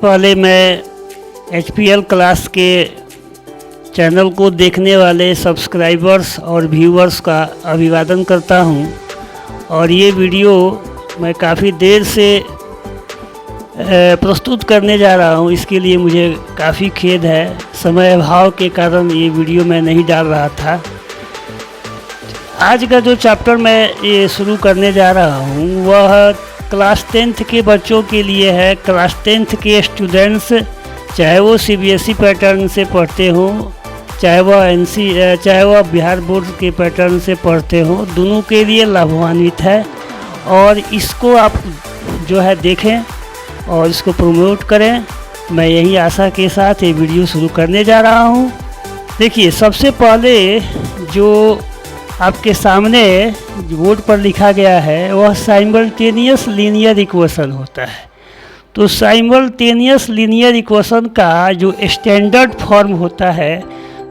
पहले मैं HPL class के चैनल को देखने वाले सब्सक्राइबर्स और व्यूअर्स का अभिवादन करता हूं। और ये वीडियो मैं काफ़ी देर से प्रस्तुत करने जा रहा हूं, इसके लिए मुझे काफ़ी खेद है। समय अभाव के कारण ये वीडियो मैं नहीं डाल रहा था। आज का जो चैप्टर मैं ये शुरू करने जा रहा हूं वह क्लास 10th के बच्चों के लिए है। क्लास 10th के स्टूडेंट्स, चाहे वो CBSE पैटर्न से पढ़ते हों, चाहे वह बिहार बोर्ड के पैटर्न से पढ़ते हों, दोनों के लिए लाभान्वित है। और इसको आप जो है देखें और इसको प्रमोट करें। मैं यही आशा के साथ ये वीडियो शुरू करने जा रहा हूँ। देखिए, सबसे पहले जो आपके सामने बोर्ड पर लिखा गया है वह साइमल्टेनियस लीनियर इक्वेशन होता है। तो साइमल्टेनियस लीनियर इक्वेशन का जो स्टैंडर्ड फॉर्म होता है,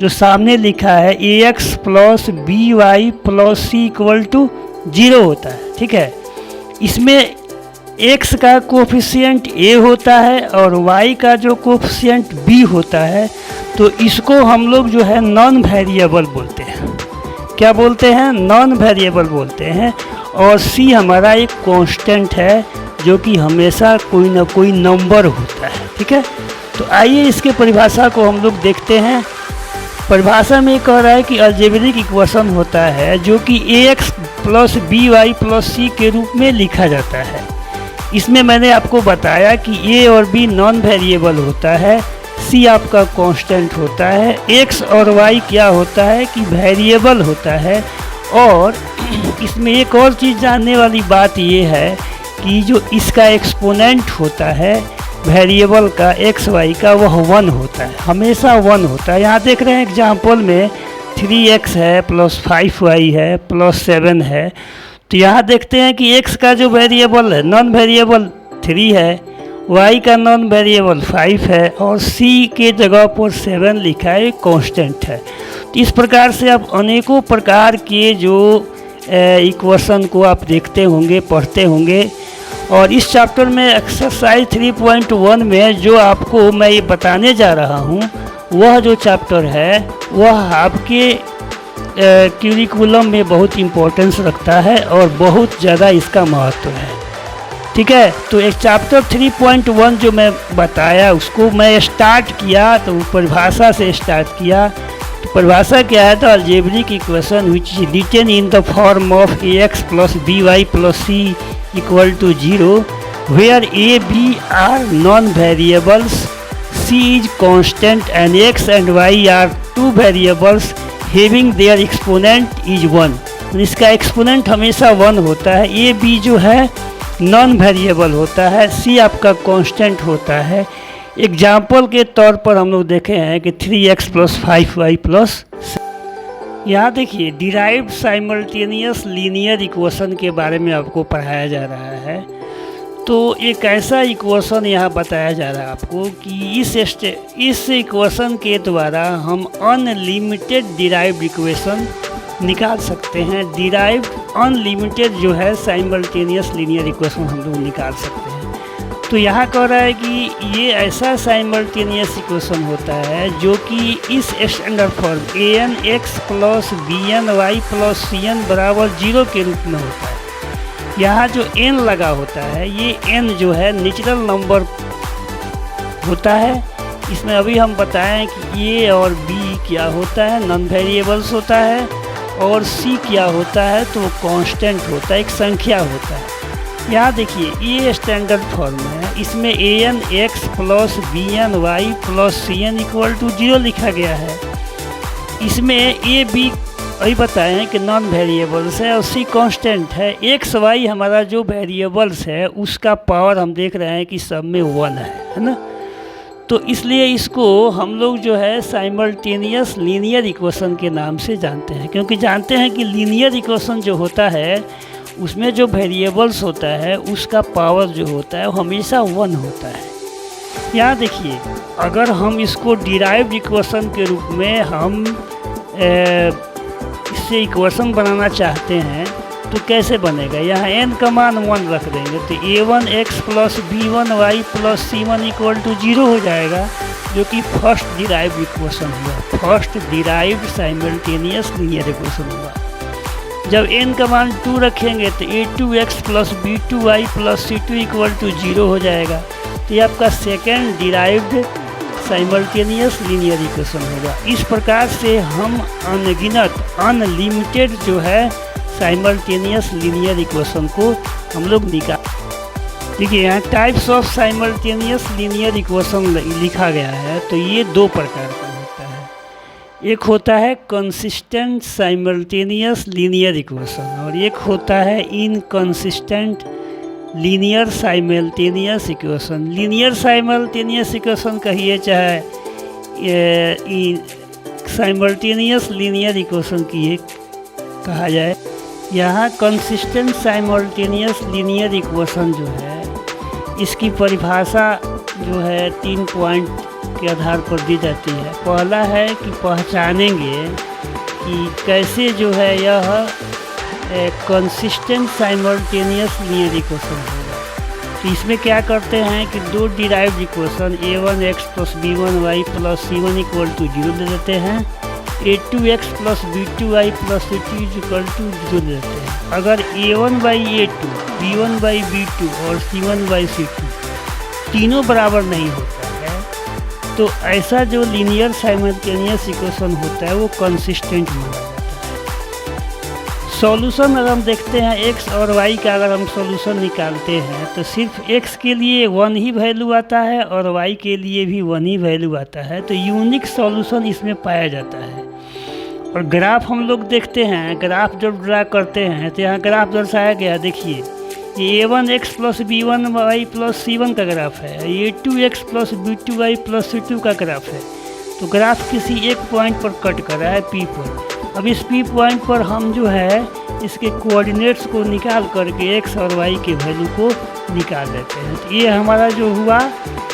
जो सामने लिखा है AX + BY + C = 0 होता है। ठीक है, इसमें x का कोफिशिएंट a होता है और y का जो कोफिशिएंट b होता है। तो इसको हम लोग जो है नॉन वेरिएबल बोलते हैं। क्या बोलते हैं? नॉन वेरिएबल बोलते हैं। और c हमारा एक कांस्टेंट है जो कि हमेशा कोई ना कोई नंबर होता है। ठीक है, तो आइए इसके परिभाषा को हम लोग देखते हैं। परिभाषा में कह रहा है कि अलजेब्रिक इक्वेशन होता है जो कि AX + BY + C के रूप में लिखा जाता है। इसमें मैंने आपको बताया कि a और b नॉन वेरिएबल होता है, c आपका कांस्टेंट होता है, x और y क्या होता है कि वेरिएबल होता है। और इसमें एक और चीज़ जानने वाली बात ये है कि जो इसका एक्सपोनेंट होता है वेरिएबल का x y का, वह 1 होता है, हमेशा 1 होता है। यहाँ देख रहे हैं एग्जाम्पल में 3x है + 5y है + 7 है। तो यहाँ देखते हैं कि x का जो वेरिएबल है नॉन वेरिएबल 3 है, y का नॉन वेरिएबल 5 है और c के जगह पर 7 लिखा है, कांस्टेंट है। तो इस प्रकार से आप अनेकों प्रकार के जो इक्वेशन को आप देखते होंगे, पढ़ते होंगे। और इस चैप्टर में एक्सरसाइज 3.1 में जो आपको मैं ये बताने जा रहा हूँ, वह जो चैप्टर है वह आपके क्यूरिकुलम में बहुत इम्पोर्टेंस रखता है और बहुत ज़्यादा इसका महत्व है। ठीक है, तो एक चैप्टर 3.1 जो मैं बताया उसको मैं स्टार्ट किया तो परिभाषा से स्टार्ट किया। तो परिभाषा क्या है? तो algebraic equation which is written in the form of AX + BY + C = 0 where A, B are non-variables, C is constant and X and Y are two variables having their exponent is 1। इसका exponent हमेशा 1 होता है। A, B जो है non variable होता है, C आपका constant होता है। एग्जाम्पल के तौर पर हम लोग देखे हैं कि 3x + 5y + यहाँ देखिए डिराइव्ड साइमल्टेनियस लीनियर इक्वेशन के बारे में आपको पढ़ाया जा रहा है। तो एक ऐसा इक्वेशन यहाँ बताया जा रहा है आपको कि इस इक्वेशन के द्वारा हम अनलिमिटेड डिराइव्ड इक्वेशन निकाल सकते हैं। डिराइव्ड अनलिमिटेड जो है साइमल्टेनियस लीनियर इक्वेशन हम लोग निकाल सकते हैं। तो यहाँ कह रहा है कि ये ऐसा साइमल्टेनियस इक्वेशन होता है जो कि इस standard form ANX + BNY + CN = 0 के रूप में होता है। यहाँ जो n लगा होता है, ये n जो है नेचुरल नंबर होता है। इसमें अभी हम बताएं कि a और b क्या होता है, नॉन वेरिएबल्स होता है, और c क्या होता है तो कांस्टेंट होता है, एक संख्या होता है। यहाँ देखिए ये स्टैंडर्ड फॉर्म है, इसमें ANX + BNY + CN = 0 लिखा गया है। इसमें a b अभी बताएं कि नॉन वेरिएबल्स है और c कांस्टेंट है। x y हमारा जो वेरिएबल्स है उसका पावर हम देख रहे हैं कि सब में 1 है ना। तो इसलिए इसको हम लोग जो है साइमल्टेनियस लीनियर इक्वेशन के नाम से जानते हैं, क्योंकि जानते हैं कि लीनियर इक्वेशन जो होता है उसमें जो वेरिएबल्स होता है उसका पावर जो होता है वो हमेशा 1 होता है। यहाँ देखिए, अगर हम इसको डिराइव्ड इक्वेशन के रूप में हम इससे इक्वेशन बनाना चाहते हैं तो कैसे बनेगा, यहाँ n का मान 1 रख देंगे तो a1x plus b1y plus c1 equal to 0 हो जाएगा, जो कि फर्स्ट डिराइव्ड इक्वेशन हुआ, first derived simultaneous linear equation हुआ। जब n का मान 2 रखेंगे तो a2x plus b2y plus c2 equal to 0 हो जाएगा, तो ये आपका second derived simultaneous linear equation होगा। इस प्रकार से हम अनगिनत अनलिमिटेड जो है साइमल्टेनियस लीनियर इक्वेशन को हम लोग निकाल। देखिए यहाँ types of simultaneous linear equation लिखा गया है, तो ये दो प्रकार का होता है। एक होता है कंसिस्टेंट साइमल्टेनियस लीनियर इक्वेशन और एक होता है inconsistent linear simultaneous equation. Linear simultaneous equation कहिए चाहे साइमल्टेनियस लीनियर इक्वेशन की एक कहा जाए। यहाँ कंसिस्टेंट साइमल्टेनियस लीनियर इक्वेशन जो है इसकी परिभाषा जो है 3 पॉइंट के आधार पर दी जाती है। पहला है कि पहचानेंगे कि कैसे जो है यह कंसिस्टेंट साइमल्टेनियस लीनियर इक्वेशन होगा। तो इसमें क्या करते हैं कि दो derived equation a1x plus b1y plus c1 equal to 0 दे देते हैं, a2x plus b2y plus c2 equal to 0 दे देते हैं। अगर a1/a2, b1/b2 और c1/c2 तीनों बराबर नहीं होता है तो ऐसा जो लीनियर साइमल्टेनियस इक्वेशन होता है वो कंसिस्टेंट माना जाता है। सॉल्यूशन अगर हम देखते हैं x और y का अगर हम सॉल्यूशन निकालते हैं तो सिर्फ x के लिए 1 ही वैल्यू आता है और y के लिए भी 1 ही वैल्यू आता है, तो यूनिक सॉल्यूशन इसमें पाया जाता है। और ग्राफ हम लोग देखते हैं, ग्राफ जब ड्रा करते हैं तो यहाँ ग्राफ दर्शाया गया, देखिए ये a1x plus b1y plus c1 का ग्राफ है, a2x plus b2y plus c2 का ग्राफ है। तो ग्राफ किसी एक पॉइंट पर कट कर रहा है P पर। अब इस P पॉइंट पर हम जो है इसके कोऑर्डिनेट्स को निकाल करके x और y के वैल्यू को निकाल लेते हैं। तो ये हमारा जो हुआ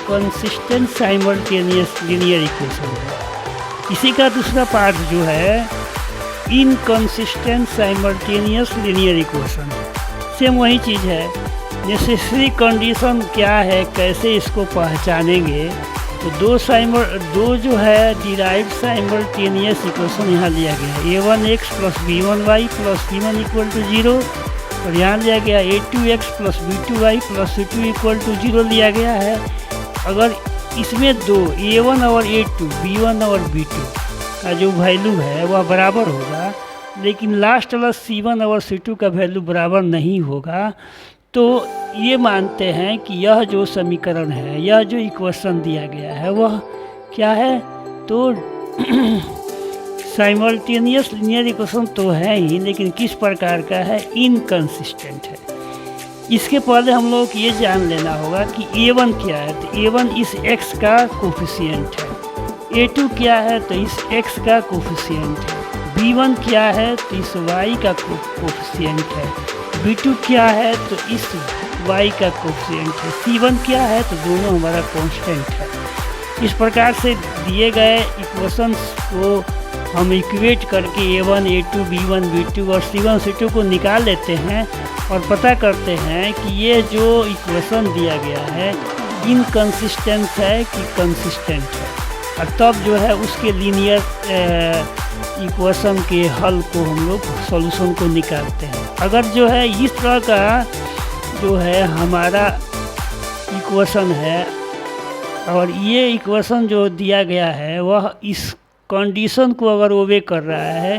कंसिस्टेंट साइमल्टेनियस लीनियर इक्वेशन हुआ। इसी का दूसरा पार्ट जो है inconsistent simultaneous linear equation, same वही चीज़ है। नेसेसरी कंडीशन क्या है, कैसे इसको पहचानेंगे, तो दो जो है डिराइव्ड साइमल्टेनियस इक्वेशन यहाँ लिया गया है, a1x plus b1y plus c1 equal to 0 और यहाँ लिया गया a2x plus b2y plus c2 equal to 0 लिया गया है। अगर इसमें दो a1 और a2, b1 और b2 का जो वैल्यू है वह बराबर होगा, लेकिन लास्ट वाला c1 और c2 का वैल्यू बराबर नहीं होगा, तो ये मानते हैं कि यह जो समीकरण है, यह जो इक्वेशन दिया गया है वह क्या है, तो साइमल्टेनियस लीनियर इक्वेशन तो है ही, लेकिन किस प्रकार का है, इनकंसिस्टेंट है। इसके पहले हम लोग ये जान लेना होगा कि a1 क्या है, तो a1 इस x का कोफिशिएंट है, a2 क्या है तो इस x का कोफिशिएंट है, b1 क्या है तो इस y का कोफिशिएंट है, b2 क्या है तो इस y का कोफिशिएंट है, c1 क्या है तो दोनों हमारा कांस्टेंट है। इस प्रकार से दिए गए इक्वेशंस को हम इक्वेट करके a1, a2, b1, b2 और c1, c2 को निकाल लेते हैं और पता करते हैं कि ये जो इक्वेशन दिया गया है इनकंसिस्टेंट है कि कंसिस्टेंट है, और तब जो है उसके लीनियर इक्वेशन के हल को हम लोग सॉल्यूशन को निकालते हैं। अगर जो है इस तरह का जो है हमारा इक्वेशन है और ये इक्वेशन जो दिया गया है वह इस कंडीशन को अगर ओबे कर रहा है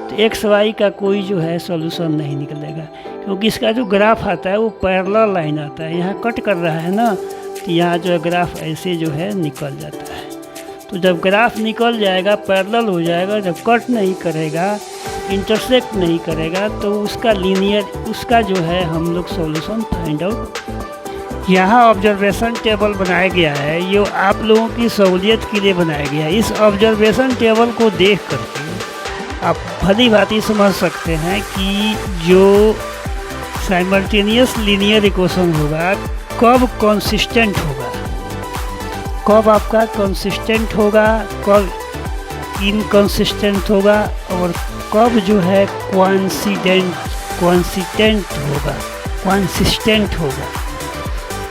तो एक्स वाई का कोई जो है सॉल्यूशन नहीं निकलेगा, क्योंकि इसका जो ग्राफ आता है वो पैरेलल लाइन आता है। यहाँ कट कर रहा है ना, तो यहाँ जो है ग्राफ ऐसे जो है निकल जाता है। तो जब ग्राफ निकल जाएगा, पैरेलल हो जाएगा, जब कट नहीं करेगा, इंटरसेक्ट नहीं करेगा, तो उसका लीनियर उसका जो है हम लोग सॉल्यूशन फाइंड आउट। यहाँ ऑब्जर्वेशन टेबल बनाया गया है, ये आप लोगों की सहूलियत के लिए बनाया गया है। इस ऑब्जर्वेशन टेबल को देख करके आप भली भांति समझ सकते हैं कि जो साइमल्टेनियस लीनियर इक्वेशन होगा कब कंसिस्टेंट होगा, कब आपका कंसिस्टेंट होगा, कब इनकंसिस्टेंट होगा और कब जो है कोइंसिडेंट कंसिस्टेंट होगा।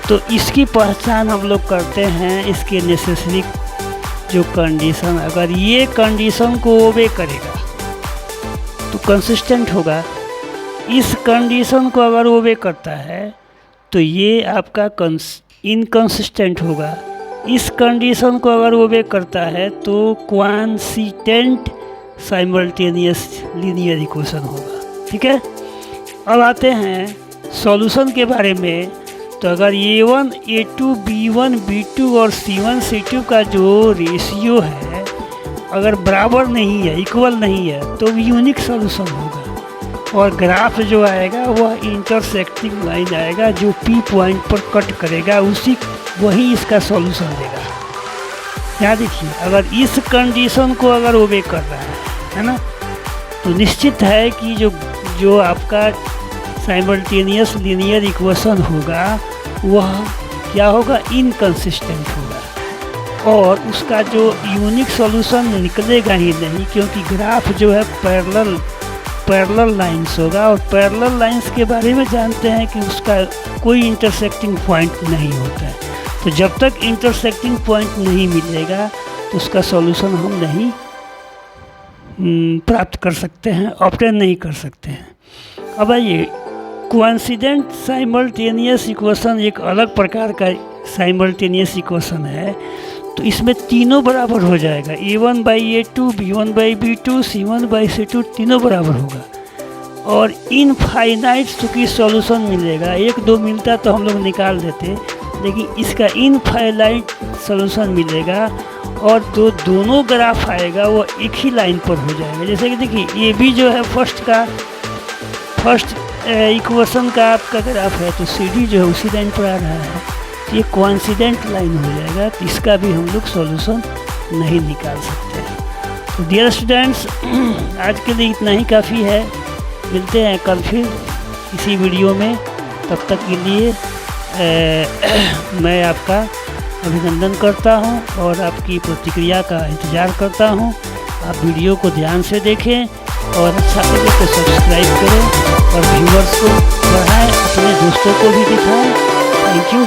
तो इसकी पहचान हम लोग करते हैं इसके नेसेसरी जो कंडीशन, अगर ये कंडीशन को ओबे करेगा तो कंसिस्टेंट होगा। इस कंडीशन को अगर ओबे करता है तो ये आपका इनकंसिस्टेंट होगा। इस कंडीशन को अगर ओबे करता है तो क्वांसिटेंट साइमल्टेनियस लीनियर इक्वेशन होगा। ठीक है, अब आते हैं सॉल्यूशन के बारे में। तो अगर A1, A2, B1, B2 और C1, C2 का जो रेशियो है अगर बराबर नहीं है, इक्वल नहीं है, तो यूनिक सॉल्यूशन होगा। और ग्राफ जो आएगा वह इंटरसेक्टिंग लाइन आएगा जो P पॉइंट पर कट करेगा, वही इसका सॉल्यूशन देगा। यहाँ देखिए, अगर इस कंडीशन को अगर ओबे कर रहा है ना, तो निश्चित है कि जो आपका साइमल्टेनियस लीनियर इक्वेशन होगा वह क्या होगा, इनकंसिस्टेंट होगा और उसका जो यूनिक सॉल्यूशन निकलेगा ही नहीं, क्योंकि ग्राफ जो है पैरेलल लाइंस होगा और पैरेलल लाइंस के बारे में जानते हैं कि उसका कोई इंटरसेक्टिंग पॉइंट नहीं होता है। तो जब तक इंटरसेक्टिंग पॉइंट नहीं मिलेगा तो उसका सॉल्यूशन हम नहीं प्राप्त कर सकते हैं, ऑब्टेन नहीं कर सकते हैं। अब आइए, कोइंसिडेंट साइमल्टेनियस इक्वेशन एक अलग प्रकार का साइमल्टेनियस इक्वेशन है। तो इसमें तीनों बराबर हो जाएगा, A1/A2, B1/B2, C1/C2 तीनों बराबर होगा और इनफाइनाइट चूँकि सॉल्यूशन मिलेगा। 1-2 मिलता तो हम लोग निकाल देते, लेकिन इसका इनफाइनाइट सॉल्यूशन मिलेगा और दोनों ग्राफ आएगा वो एक ही लाइन पर हो जाएगा। जैसे कि देखिए, ये भी जो है फर्स्ट इक्वेशन का आपका ग्राफ है, तो CD जो है उसी लाइन पर आ रहा है, तो ये कोइंसिडेंट लाइन हो जाएगा। तो इसका भी हम लोग सॉल्यूशन नहीं निकाल सकते हैं। तो डियर स्टूडेंट्स, आज के लिए इतना ही काफ़ी है। मिलते हैं कल फिर इसी वीडियो में। तब तक के लिए मैं आपका अभिनंदन करता हूं और आपकी प्रतिक्रिया का इंतज़ार करता हूं। आप वीडियो को ध्यान से देखें और अच्छा लगे तो सब्सक्राइब करें और व्यूअर्स को बढ़ाएं, अपने दोस्तों को भी दिखाएं। Thank you.